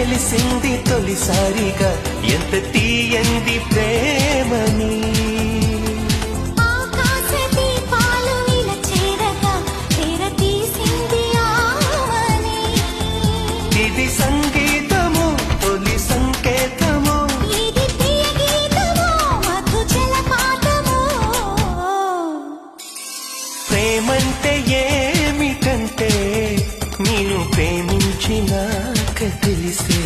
తెలిసింది తొలిసారిగా ఎంత తీయంది ప్రేమని. ఇది సంగీతము తొలి సంకేతము, ఇది ప్రియ గీతము మధు జలపాతము. ప్రేమంటే ఏమిటంటే నేను ప్రేమించినాక తెలిసే